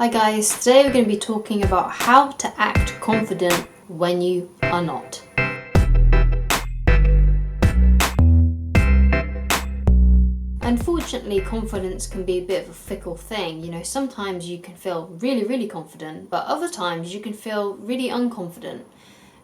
Hi guys, today we're going to be talking about how to act confident when you are not. Unfortunately, confidence can be a bit of a fickle thing. Sometimes you can feel really confident, but other times you can feel really unconfident.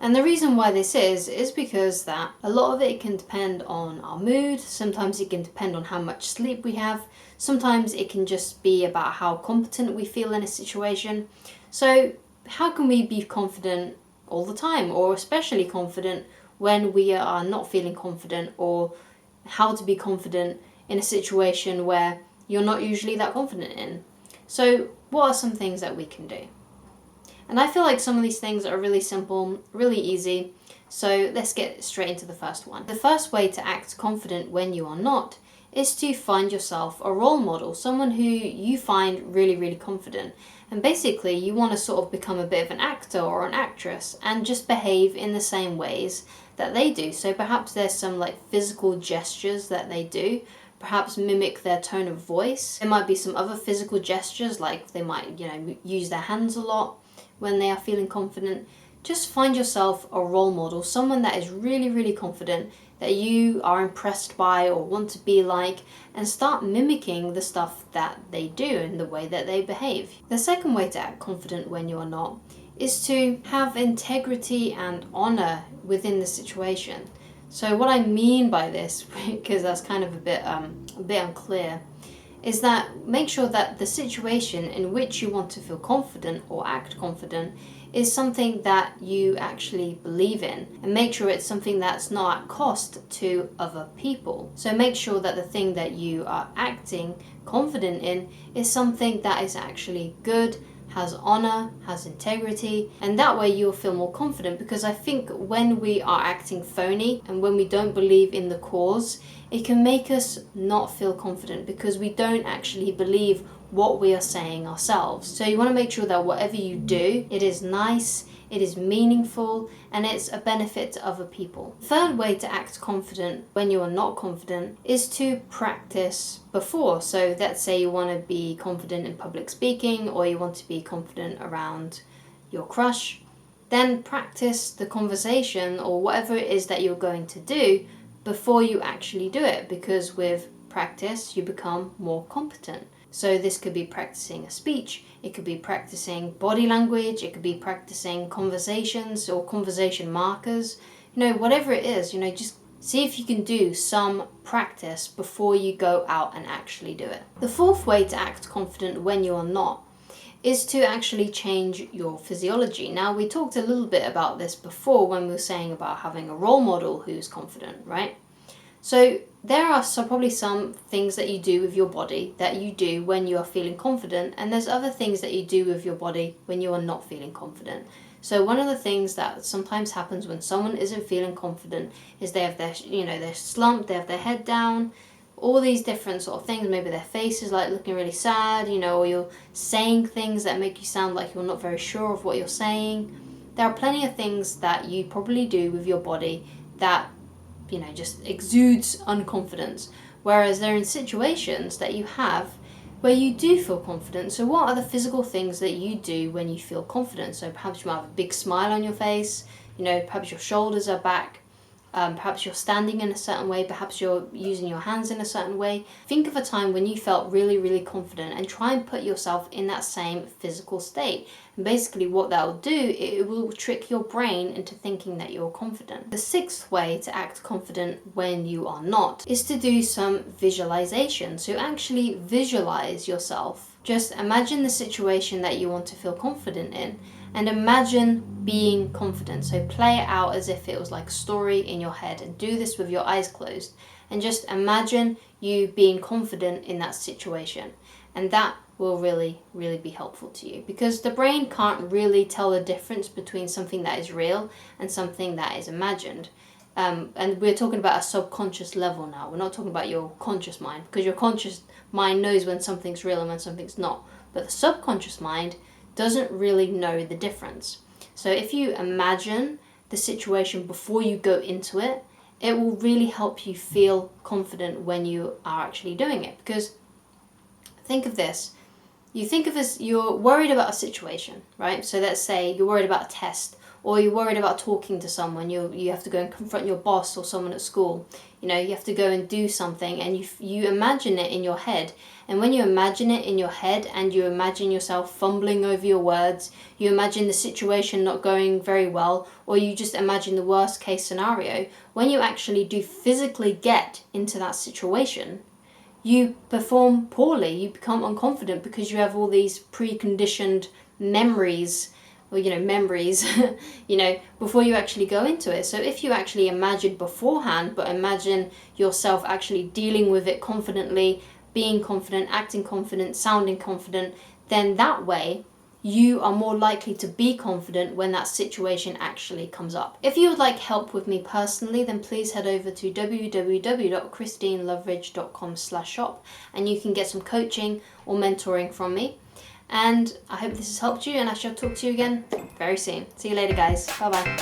And the reason why this is because that a lot of it can depend on our mood, sometimes it can depend on how much sleep we have, sometimes it can just be about how competent we feel in a situation. So how can we be confident all the time, or especially confident when we are not feeling confident, or how to be confident in a situation where you're not usually that confident in? So what are some things that we can do? And I feel like some of these things are really simple, really easy. So let's get straight into the first one. The first way to act confident when you are not is to find yourself a role model, someone who you find really confident. And basically you want to sort of become a bit of an actor or an actress and just behave in the same ways that they do. So perhaps there's some like physical gestures that they do. Perhaps mimic their tone of voice. There might be some other physical gestures, like they might, use their hands a lot when they are feeling confident. Just find yourself a role model, someone that is really confident, that you are impressed by or want to be like, and start mimicking the stuff that they do and the way that they behave. The second way to act confident when you are not is to have integrity and honor within the situation. So what I mean by this, because that's kind of a bit unclear, is that make sure that the situation in which you want to feel confident or act confident is something that you actually believe in, and make sure it's something that's not at cost to other people. So make sure that the thing that you are acting confident in is something that is actually good, has honor, has integrity, and that way you'll feel more confident. Because I think when we are acting phony and when we don't believe in the cause, it can make us not feel confident because we don't actually believe what we are saying ourselves. So you want to make sure that whatever you do, it is nice, it is meaningful, and it's a benefit to other people. Third way to act confident when you are not confident is to practice before. So let's say you want to be confident in public speaking, or you want to be confident around your crush, then practice the conversation or whatever it is that you're going to do before you actually do it, because with practice you become more competent. So this could be practicing a speech, it could be practicing body language, it could be practicing conversations or conversation markers, whatever it is, just see if you can do some practice before you go out and actually do it. The fourth way to act confident when you are not is to actually change your physiology. Now, we talked a little bit about this before when we were saying about having a role model who's confident, right? So there are probably some things that you do with your body that you do when you are feeling confident, and there's other things that you do with your body when you are not feeling confident. So one of the things that sometimes happens when someone isn't feeling confident is they have they're slumped, they have their head down, all these different sort of things. Maybe their face is like looking really sad, or you're saying things that make you sound like you're not very sure of what you're saying. There are plenty of things that you probably do with your body that just exudes unconfidence, whereas they're in situations that you have where you do feel confident. So what are the physical things that you do when you feel confident? So perhaps you might have a big smile on your face, perhaps your shoulders are back, perhaps you're standing in a certain way, perhaps you're using your hands in a certain way. Think of a time when you felt really confident and try and put yourself in that same physical state. And basically what that will do, it will trick your brain into thinking that you're confident. The sixth way to act confident when you are not is to do some visualization. So actually visualize yourself. Just imagine the situation that you want to feel confident in, and imagine being confident. So play it out as if it was like a story in your head, and do this with your eyes closed, and just imagine you being confident in that situation. And that will really be helpful to you, because the brain can't really tell the difference between something that is real and something that is imagined. And we're talking about a subconscious level now. We're not talking about your conscious mind, because your conscious mind knows when something's real and when something's not. But the subconscious mind doesn't really know the difference. So if you imagine the situation before you go into it, it will really help you feel confident when you are actually doing it. Because think of this, You think of as you're worried about a situation, right? So let's say you're worried about a test, or you're worried about talking to someone. You have to go and confront your boss or someone at school. You know, you have to go and do something, and you imagine it in your head. And when you imagine it in your head and you imagine yourself fumbling over your words, you imagine the situation not going very well, or you just imagine the worst case scenario, when you actually do physically get into that situation, you perform poorly, you become unconfident because you have all these preconditioned memories, or memories, before you actually go into it. So if you actually imagine beforehand, but imagine yourself actually dealing with it confidently, being confident, acting confident, sounding confident, then that way you are more likely to be confident when that situation actually comes up. If you would like help with me personally, then please head over to www.christineloveridge.com/shop and you can get some coaching or mentoring from me. And I hope this has helped you, and I shall talk to you again very soon. See you later, guys. Bye bye.